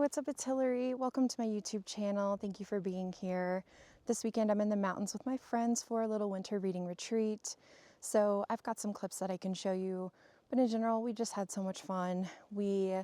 what's up? It's Hillary. Welcome to my YouTube channel. Thank you for being here. This weekend I'm in the mountains with my friends for a little winter reading retreat. So I've got some clips that I can show you, but in general we just had so much fun. We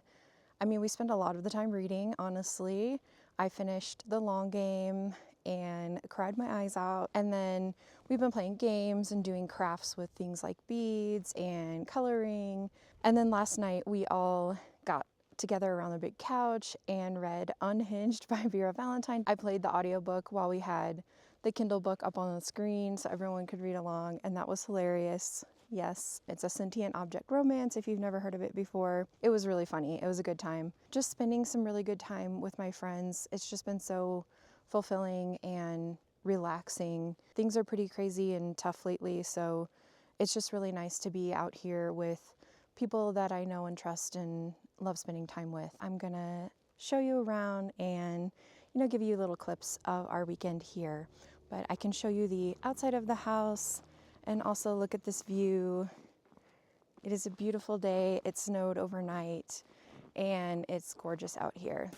spent a lot of the time reading, honestly. I finished The Long Game and cried my eyes out. And then we've been playing games and doing crafts with things like beads and coloring. And then last night we all got together around the big couch and read Unhinged by Vera Valentine. I played the audiobook while we had the Kindle book up on the screen so everyone could read along, and that was hilarious. Yes, it's a sentient object romance if you've never heard of it before. It was really funny. It was a good time. Just spending some really good time with my friends. It's just been so fulfilling and relaxing. Things are pretty crazy and tough lately, so it's just really nice to be out here with people that I know and trust and love spending time with. I'm gonna show you around and give you little clips of our weekend here, but I can show you the outside of the house and also look at this view. It is a beautiful day. It snowed overnight and it's gorgeous out here.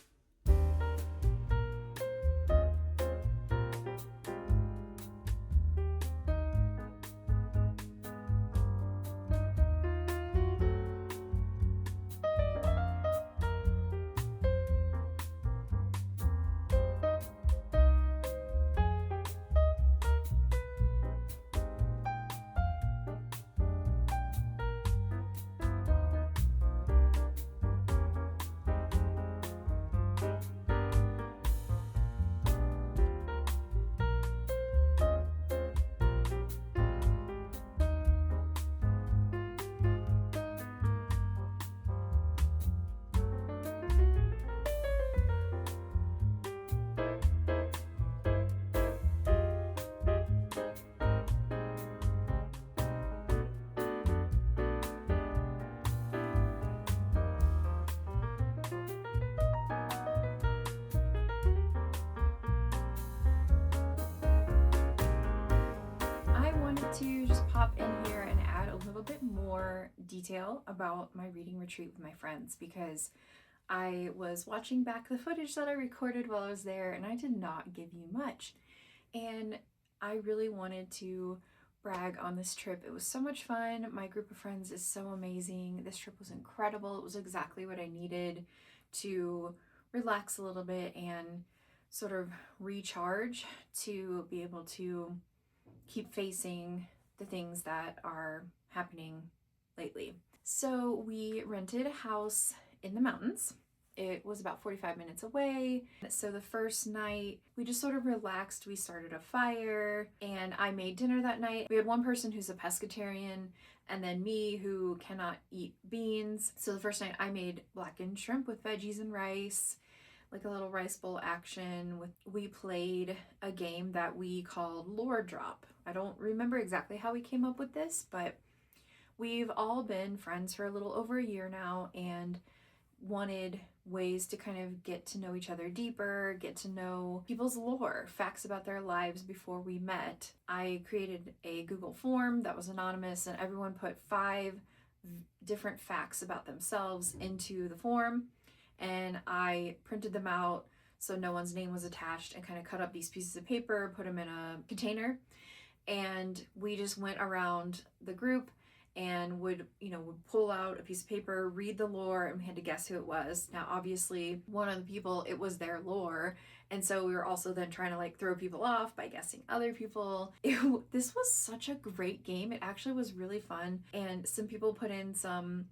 To just pop in here and add a little bit more detail about my reading retreat with my friends, because I was watching back the footage that I recorded while I was there and I did not give you much, and I really wanted to brag on this trip. It was so much fun. My group of friends is so amazing. This trip was incredible. It was exactly what I needed to relax a little bit and sort of recharge, to be able to keep facing the things that are happening lately. So we rented a house in the mountains. It was about 45 minutes away. So the first night we just sort of relaxed. We started a fire and I made dinner that night. We had one person who's a pescatarian and then me who cannot eat beans. So the first night I made blackened shrimp with veggies and rice, like a little rice bowl action. We played a game that we called Lore Drop. I don't remember exactly how we came up with this, but we've all been friends for a little over a year now and wanted ways to kind of get to know each other deeper, get to know people's lore, facts about their lives before we met. I created a Google form that was anonymous and everyone put 5 different facts about themselves into the form. And I printed them out so no one's name was attached, and kind of cut up these pieces of paper, put them in a container, and we just went around the group and would pull out a piece of paper, read the lore, and we had to guess who it was. Now obviously one of the people, it was their lore, and so we were also then trying to like throw people off by guessing other people. This was such a great game. It actually was really fun, and some people put in some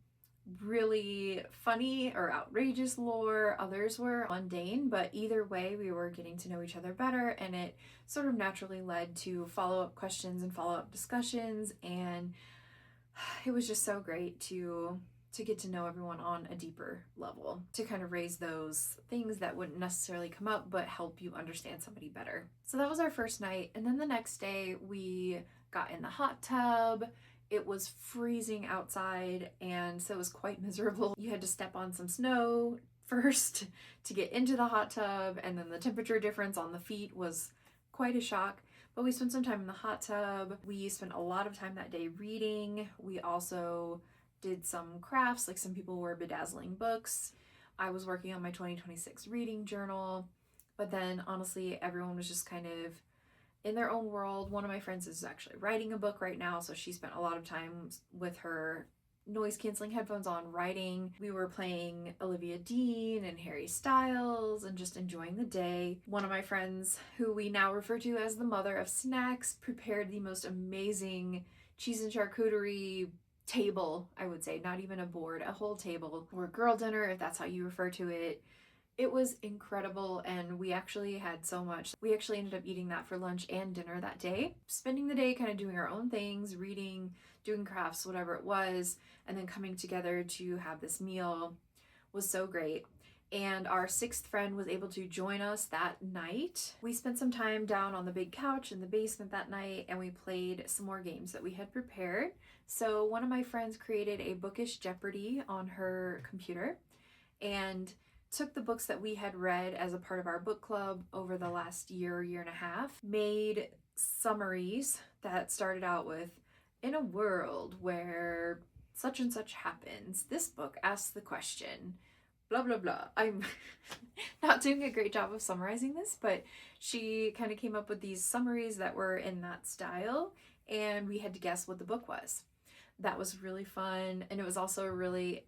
really funny or outrageous lore, others were mundane, but either way we were getting to know each other better, and it sort of naturally led to follow-up questions and follow-up discussions, and it was just so great to get to know everyone on a deeper level, to kind of raise those things that wouldn't necessarily come up but help you understand somebody better. So that was our first night, and then the next day we got in the hot tub. It was freezing outside, and so it was quite miserable. You had to step on some snow first to get into the hot tub, and then the temperature difference on the feet was quite a shock. But we spent some time in the hot tub. We spent a lot of time that day reading. We also did some crafts, like some people were bedazzling books. I was working on my 2026 reading journal, but then honestly, everyone was just kind of in their own world. One of my friends is actually writing a book right now, so she spent a lot of time with her noise canceling headphones on writing. We were playing Olivia Dean and Harry Styles and just enjoying the day. One of my friends, who we now refer to as the mother of snacks, prepared the most amazing cheese and charcuterie table, I would say, not even a board, a whole table, or girl dinner, if that's how you refer to it. It was incredible, and we actually had so much. We actually ended up eating that for lunch and dinner that day, spending the day kind of doing our own things, reading, doing crafts, whatever it was, and then coming together to have this meal was so great. And our sixth friend was able to join us that night. We spent some time down on the big couch in the basement that night, and we played some more games that we had prepared. So one of my friends created a bookish Jeopardy on her computer and took the books that we had read as a part of our book club over the last year and a half, made summaries that started out with, in a world where such and such happens, this book asks the question, blah, blah, blah. I'm not doing a great job of summarizing this, but she kind of came up with these summaries that were in that style, and we had to guess what the book was. That was really fun, and it was also really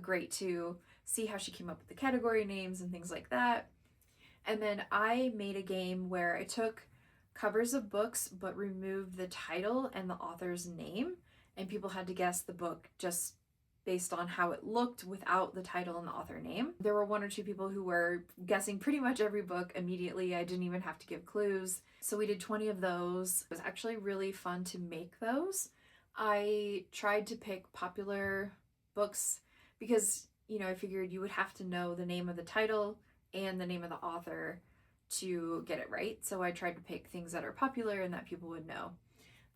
great to see how she came up with the category names and things like that. And then I made a game where I took covers of books but removed the title and the author's name, and people had to guess the book just based on how it looked without the title and the author name. There were one or two people who were guessing pretty much every book immediately. I didn't even have to give clues. So we did 20 of those. It was actually really fun to make those. I tried to pick popular books because, you know, I figured you would have to know the name of the title and the name of the author to get it right. So I tried to pick things that are popular and that people would know.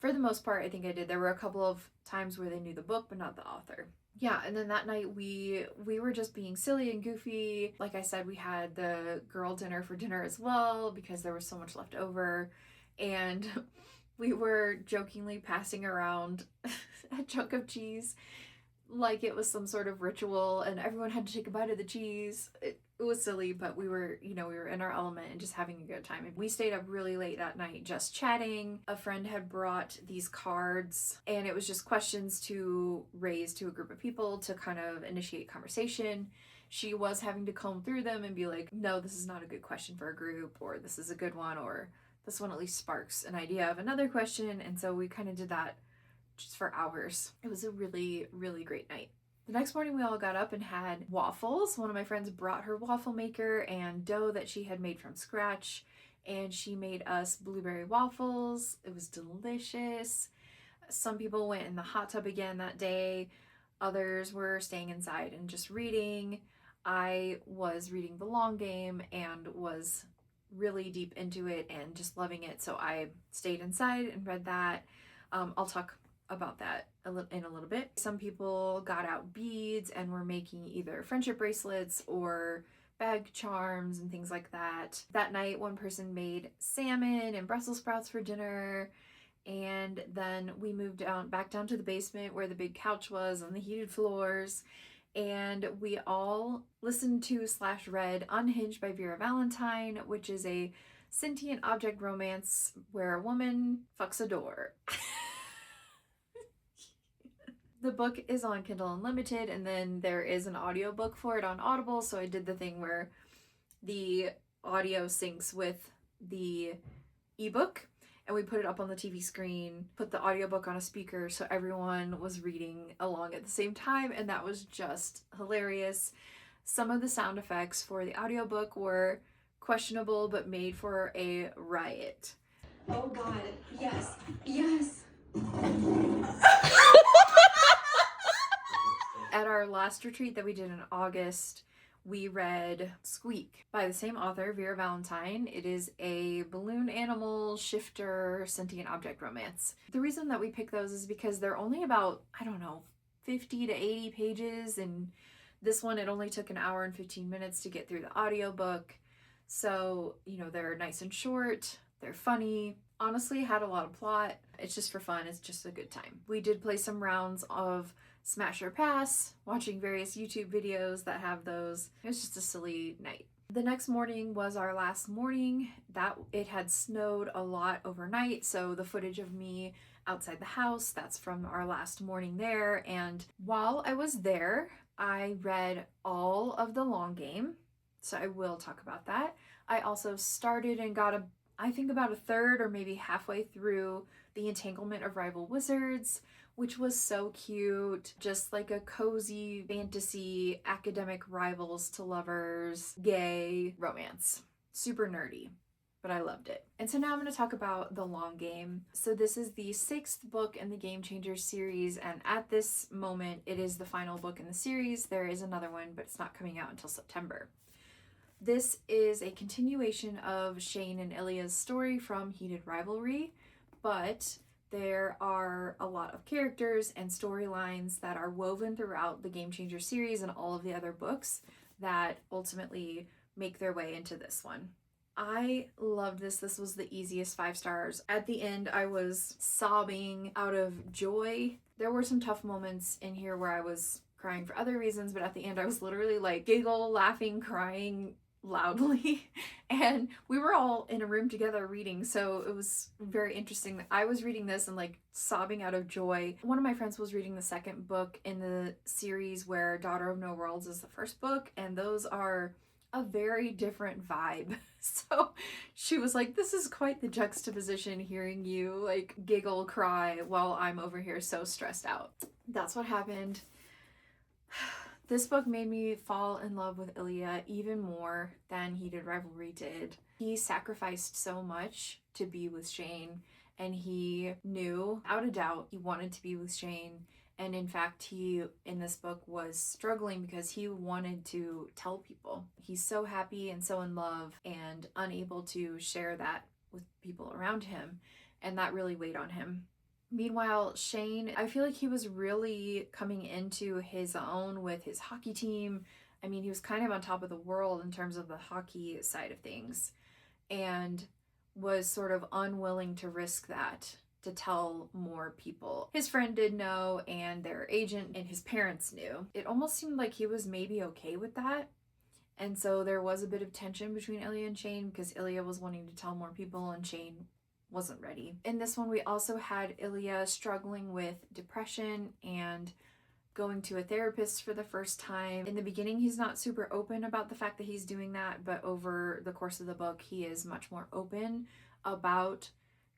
For the most part, I think I did. There were a couple of times where they knew the book but not the author. Yeah, and then that night we were just being silly and goofy. Like I said, we had the girl dinner for dinner as well because there was so much left over, and we were jokingly passing around a chunk of cheese like it was some sort of ritual, and everyone had to take a bite of the cheese. It was silly, but we were in our element and just having a good time. And we stayed up really late that night just chatting. A friend had brought these cards, and it was just questions to raise to a group of people to kind of initiate conversation. She was having to comb through them and be like, no, this is not a good question for a group, or this is a good one, or this one at least sparks an idea of another question. And so we kind of did that just for hours. It was a really, really great night. The next morning we all got up and had waffles. One of my friends brought her waffle maker and dough that she had made from scratch, and she made us blueberry waffles. It was delicious. Some people went in the hot tub again that day. Others were staying inside and just reading. I was reading The Long Game and was really deep into it and just loving it, so I stayed inside and read that. I'll talk about that in a little bit. Some people got out beads and were making either friendship bracelets or bag charms and things like that. That night, one person made salmon and Brussels sprouts for dinner, and then we moved back down to the basement where the big couch was on the heated floors, and we all listened to / read Unhinged by Vera Valentine, which is a sentient object romance where a woman fucks a door. The book is on Kindle Unlimited, and then there is an audiobook for it on Audible, so I did the thing where the audio syncs with the ebook, and we put it up on the TV screen, put the audiobook on a speaker so everyone was reading along at the same time, and that was just hilarious. Some of the sound effects for the audiobook were questionable but made for a riot. Oh god, yes, yes. At our last retreat that we did in August, we read Squeak by the same author, Vera Valentine. It is a balloon animal shifter sentient object romance. The reason that we picked those is because they're only about, 50 to 80 pages, and this one, it only took an hour and 15 minutes to get through the audiobook. So, they're nice and short, they're funny. Honestly, had a lot of plot. It's just for fun. It's just a good time. We did play some rounds of Smash or Pass, watching various YouTube videos that have those. It was just a silly night. The next morning was our last morning. It had snowed a lot overnight, so the footage of me outside the house, that's from our last morning there. And while I was there, I read all of the long game, so I will talk about that. I also started and got I think about a third or maybe halfway through the Entanglement of Rival Wizards, which was so cute. Just like a cozy fantasy, academic rivals to lovers, gay romance. Super nerdy, but I loved it. And so now I'm going to talk about the long game. So this is the 6th book in the Game Changers series, and at this moment it is the final book in the series. There is another one, but it's not coming out until September. This is a continuation of Shane and Ilya's story from Heated Rivalry, but there are a lot of characters and storylines that are woven throughout the Game Changer series and all of the other books that ultimately make their way into this one. I loved this. This was the easiest 5 stars. At the end, I was sobbing out of joy. There were some tough moments in here where I was crying for other reasons, but at the end I was literally like giggle, laughing, crying loudly. And we were all in a room together reading, so it was very interesting that I was reading this and like sobbing out of joy. One of my friends was reading the 2nd book in the series, where Daughter of No Worlds is the 1st book, and those are a very different vibe. So she was like, this is quite the juxtaposition, hearing you like giggle, cry while I'm over here so stressed out. That's what happened. This book made me fall in love with Ilya even more than Heated Rivalry did. He sacrificed so much to be with Shane, and he knew, without a doubt, he wanted to be with Shane. And in fact, he, in this book, was struggling because he wanted to tell people. He's so happy and so in love and unable to share that with people around him, and that really weighed on him. Meanwhile, Shane, I feel like he was really coming into his own with his hockey team. I mean, he was kind of on top of the world in terms of the hockey side of things, and was sort of unwilling to risk that to tell more people. His friend did know, and their agent and his parents knew. It almost seemed like he was maybe okay with that. And so there was a bit of tension between Ilya and Shane, because Ilya was wanting to tell more people and Shane wasn't ready. In this one, we also had Ilya struggling with depression and going to a therapist for the first time. In the beginning, he's not super open about the fact that he's doing that, but over the course of the book, he is much more open about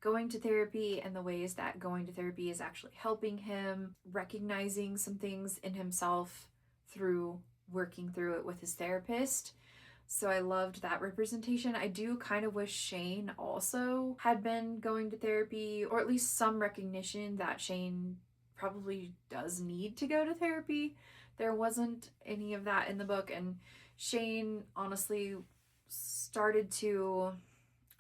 going to therapy and the ways that going to therapy is actually helping him, recognizing some things in himself through working through it with his therapist. So I loved that representation. I do kind of wish Shane also had been going to therapy, or at least some recognition that Shane probably does need to go to therapy. There wasn't any of that in the book, and Shane honestly started to,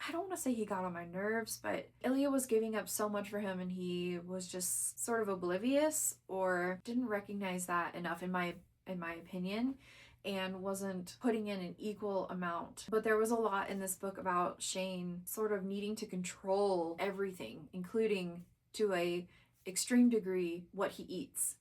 I don't want to say he got on my nerves, but Ilya was giving up so much for him, and he was just sort of oblivious or didn't recognize that enough in my opinion, and wasn't putting in an equal amount. But there was a lot in this book about Shane sort of needing to control everything, including, to a extreme degree, what he eats.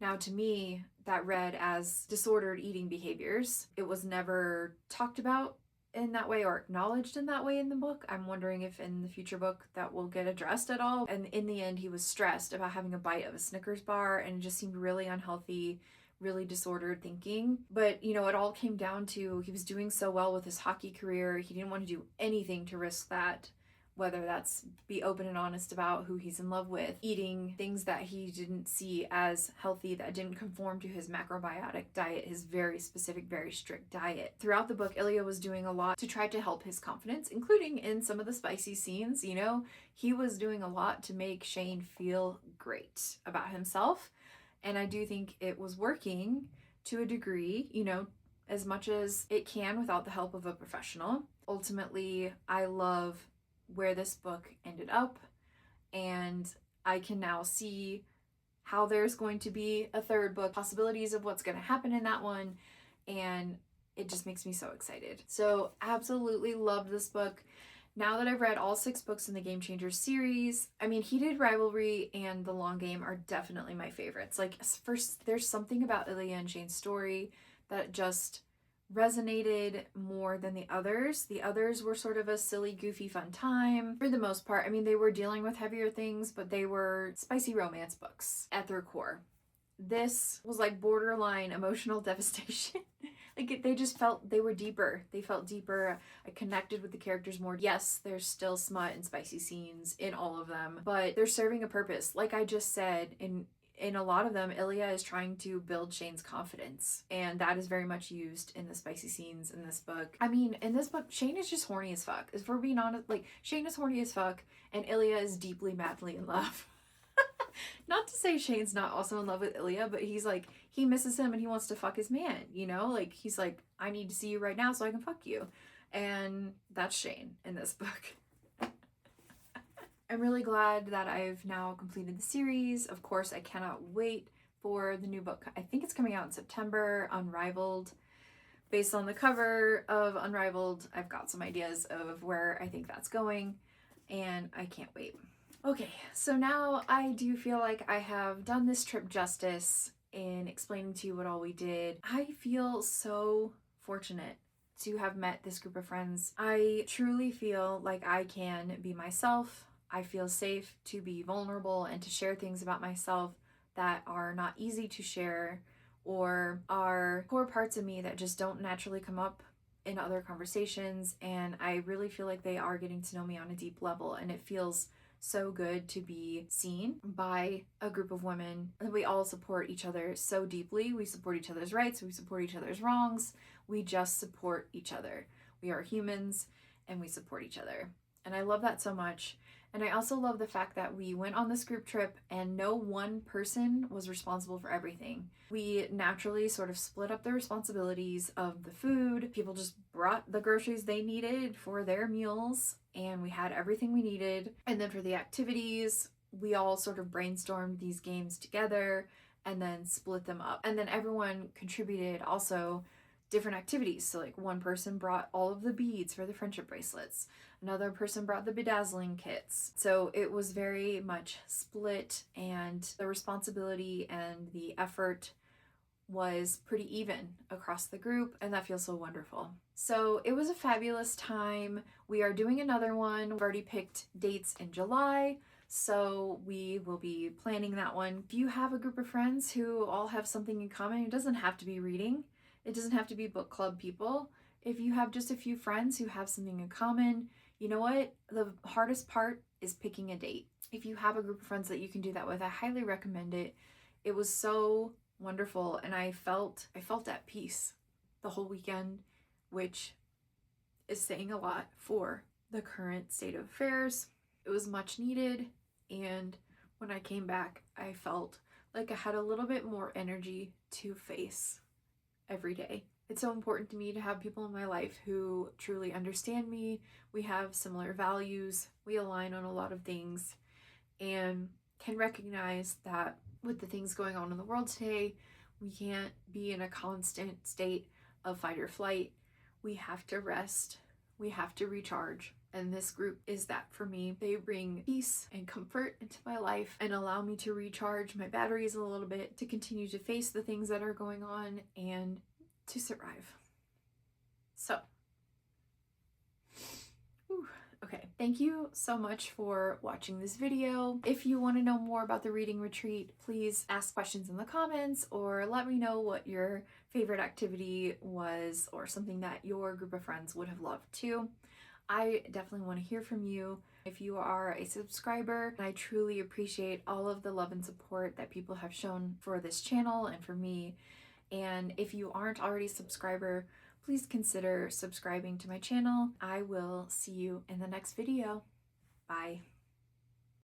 Now, to me, that read as disordered eating behaviors. It was never talked about in that way or acknowledged in that way in the book. I'm wondering if in the future book that will get addressed at all. And in the end, he was stressed about having a bite of a Snickers bar, and it just seemed really unhealthy, really disordered thinking. But, you know, it all came down to he was doing so well with his hockey career. He didn't want to do anything to risk that, whether that's be open and honest about who he's in love with, eating things that he didn't see as healthy, that didn't conform to his macrobiotic diet, his very specific, very strict diet. Throughout the book, Ilya was doing a lot to try to help his confidence, including in some of the spicy scenes. You know, he was doing a lot to make Shane feel great about himself. And I do think it was working to a degree, you know, as much as it can without the help of a professional. Ultimately, I love where this book ended up, and I can now see how there's going to be a 3rd book, possibilities of what's going to happen in that one, and it just makes me so excited. So absolutely loved this book. Now that I've read all 6 books in the Game Changers series, I mean, Heated Rivalry and The Long Game are definitely my favorites. Like, first, there's something about Ilya and Shane's story that just resonated more than the others. The others were sort of a silly, goofy, fun time for the most part. I mean, they were dealing with heavier things, but they were spicy romance books at their core. This was like borderline emotional devastation. Like, they just felt, they were deeper. They felt deeper. I connected with the characters more. Yes, there's still smut and spicy scenes in all of them, but they're serving a purpose. Like I just said, in a lot of them, Ilya is trying to build Shane's confidence, and that is very much used in the spicy scenes in this book. I mean, in this book, Shane is just horny as fuck. If we're being honest, like, Shane is horny as fuck, and Ilya is deeply, madly in love. Not to say Shane's not also in love with Ilya, but he's like, he misses him and he wants to fuck his man, you know? Like, he's like, I need to see you right now so I can fuck you. And that's Shane in this book. I'm really glad that I've now completed the series. Of course, I cannot wait for the new book. I think it's coming out in September, Unrivaled. Based on the cover of Unrivaled, I've got some ideas of where I think that's going, and I can't wait. Okay, so now I do feel like I have done this trip justice in explaining to you what all we did. I feel so fortunate to have met this group of friends. I truly feel like I can be myself. I feel safe to be vulnerable and to share things about myself that are not easy to share or are core parts of me that just don't naturally come up in other conversations. And I really feel like they are getting to know me on a deep level, and it feels so good to be seen by a group of women. We all support each other so deeply. We support each other's rights. We support each other's wrongs. We just support each other. We are humans and we support each other. And I love that so much. And I also love the fact that we went on this group trip and no one person was responsible for everything. We naturally sort of split up the responsibilities of the food. People just brought the groceries they needed for their meals, and we had everything we needed. And then for the activities, we all sort of brainstormed these games together and then split them up. And then everyone contributed also different activities. So like one person brought all of the beads for the friendship bracelets. Another person brought the bedazzling kits. So it was very much split, and the responsibility and the effort was pretty even across the group, and that feels so wonderful. So it was a fabulous time. We are doing another one. We've already picked dates in July, so we will be planning that one. If you have a group of friends who all have something in common, it doesn't have to be reading. It doesn't have to be book club people. If you have just a few friends who have something in common, you know what? The hardest part is picking a date. If you have a group of friends that you can do that with, I highly recommend it. It was so wonderful, and I felt at peace the whole weekend, which is saying a lot for the current state of affairs. It was much needed, and when I came back, I felt like I had a little bit more energy to face every day. It's so important to me to have people in my life who truly understand me. We have similar values, we align on a lot of things, and can recognize that with the things going on in the world today, we can't be in a constant state of fight or flight. We have to rest, we have to recharge, and this group is that for me. They bring peace and comfort into my life and allow me to recharge my batteries a little bit, to continue to face the things that are going on and to survive. So, okay, thank you so much for watching this video. If you want to know more about the reading retreat, please ask questions in the comments or let me know what your favorite activity was or something that your group of friends would have loved too. I definitely want to hear from you. If you are a subscriber, I truly appreciate all of the love and support that people have shown for this channel and for me. And if you aren't already a subscriber, please consider subscribing to my channel. I will see you in the next video. Bye.